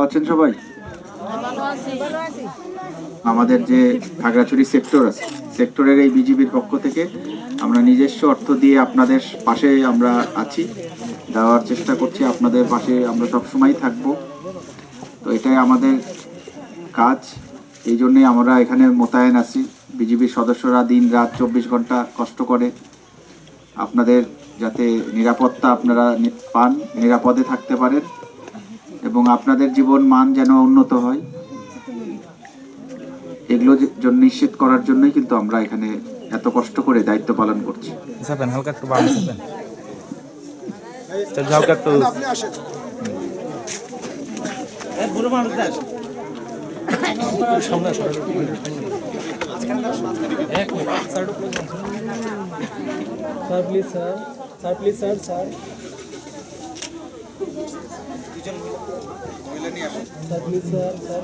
আছেন সবাই? আমাদের যে খাগড়াছড়ি সেক্টর আছে, সেক্টরের এই বিজিবির পক্ষ থেকে আমরা নিজস্ব অর্থ দিয়ে আপনাদের পাশে আমরা আছি, দেওয়ার চেষ্টা করছি। আপনাদের পাশে আমরা সবসময় থাকবো। তো এটাই আমাদের কাজ, এই জন্যই আমরা এখানে মোতায়েন আছি। বিজিবির সদস্যরা দিন রাত 24 ঘন্টা কষ্ট করে আপনাদের যাতে নিরাপত্তা আপনারা পান, নিরাপদে থাকতে পারেন এবং আপনাদের জীবন মান যেন উন্নত হয়, এগুলো নিশ্চিত করার জন্যই কিন্তু আমরা এখানে এত কষ্ট করে দায়িত্ব পালন করছি। হালকা একটু বাম হালকা একটু sir please sir, sir please sir, sir sir please sir, sir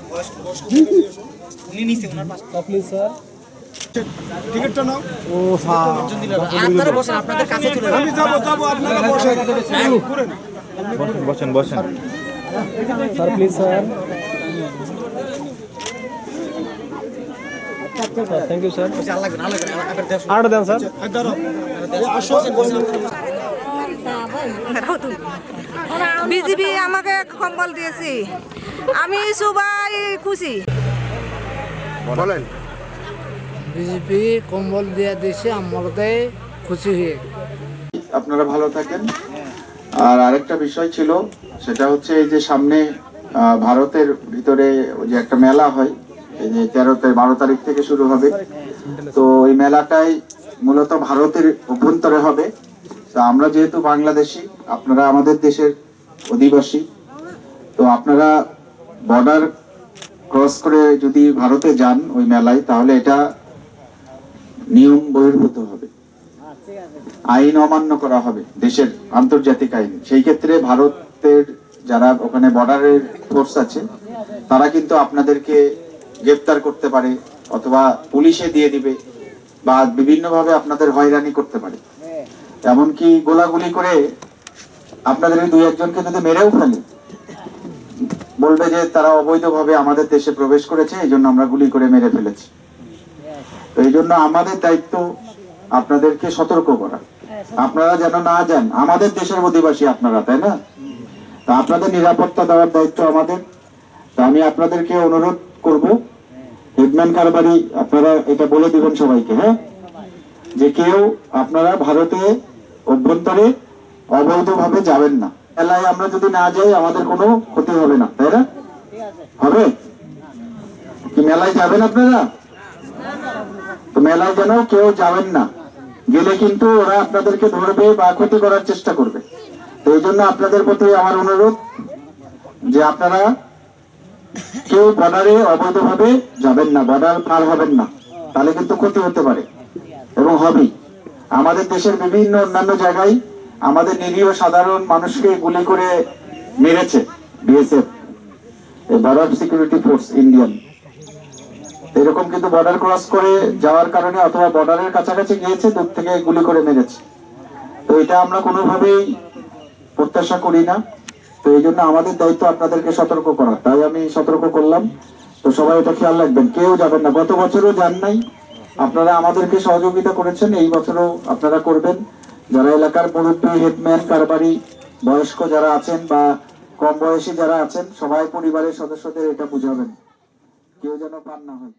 please sir টিকিটটা নাও। ও স্যার আপনারা বসেন, আপনাদের কাছে চলে যান। আমি যাবো আপনারা বসেন। বসেন বসেন। Sir please sir, thank you sir. আর দেন স্যার। আসো বিজিবি আমাকে কম্বল দিয়েছি, আমি সবাই খুশি। বলেন। বিজেপি কম্বল দিয়ে দিয়েছে, আমরা খুশি হয়ে। আপনারা ভালো থাকেন। আর আরেকটা বিষয় ছিল, সেটা হচ্ছে এই যে সামনে ভারতের ভিতরে যে একটা মেলা হয়, এই যে 12 তারিখ থেকে শুরু হবে। তো এই মেলাটাই মূলত ভারতের অভ্যন্তরে হবে। তো আমরা যেহেতু বাংলাদেশি, আপনারা আমাদের দেশের অধিবাসী, তো আপনারা বর্ডার ক্রস করে যদি ভারতে যান ওই মেলায়, তাহলে এটা নিয়ম বহির্ভূত হবে, আইন অমান্য করা হবে, দেশের আন্তর্জাতিক আইন। সেই ক্ষেত্রে ভারতের যারা ওখানে বর্ডারের ফোর্স আছে, তারা কিন্তু আপনাদেরকে গ্রেফতার করতে পারে, অথবা পুলিশে দিয়ে দিবে, বা বিভিন্নভাবে আপনাদের হয়রানি করতে পারে। এমনকি গোলাগুলি করে আপনাদের দুই একজনকে যদি মেরেও ফেলে, বলবে যে তারা অবৈধভাবে আমাদের দেশে প্রবেশ করেছে, এই জন্য আমরা গুলি করে মেরে ফেলেছি। তো এই জন্য আমাদের দায়িত্ব আপনাদেরকে সতর্ক করা, আপনারা যেন না যান। আমাদের দেশের অধিবাসী আপনারা, তাই না? তা আপনাদের নিরাপত্তা দেওয়ার দায়িত্ব আমাদের। তা আমি আপনাদেরকে অনুরোধ করব, হেডম্যান কারবারি আপনারা এটা বলে দিবেন সবাইকে, হ্যাঁ, যে কেউ আপনারা ভারতে অভ্যন্তরে অবৈধভাবে যাবেন না। মেলায় আমরা যদি না যাই আমাদের কোনো ক্ষতি হবে না, তাই না? হবে কি? মেলায় যাবেন আপনারা? তো মেলায় যেন কেউ যাবেন না, গেলে কিন্তু ওরা আপনাদেরকে ধরবে বা ক্ষতি করার চেষ্টা করবে। তো এই জন্য আপনাদের প্রতি আমার অনুরোধ যে আপনারা কেউ বর্ডারে অবৈধভাবে যাবেন না, বর্ডার পার হবেন না, তাহলে কিন্তু ক্ষতি হতে পারে এবং হবেই। আমাদের দেশের বিভিন্ন অন্যান্য জায়গায় আমাদের নিরীহ সাধারণ মানুষকে গুলি করে মেরেছে BSF, border security force Indian. এরকম কিন্তু বর্ডার ক্রস করে যাওয়ার কারণে অথবা বর্ডারের কাছাকাছি গিয়েছে, দূর থেকে গুলি করে মেরেছে। তো এটা আমরা কোনোভাবেই প্রত্যাশা করি না। তো এই জন্য আমাদের দায়িত্ব আপনাদেরকে সতর্ক করা, তাই আমি সতর্ক করলাম। তো সবাই এটা খেয়াল রাখবেন, কেউ যাবেন না। গত বছরও যান নাই, আপনারা আমাদেরকে সহযোগিতা করেছেন, এই বছরও আপনারা করবেন। যারা এলাকার মুরব্বী, হেডম্যান কারবারি, বয়স্ক যারা আছেন বা কম বয়সী যারা আছেন, সবাই পরিবারের সদস্যদের এটা বুঝাবেন, কেউ যেন পার না হয়।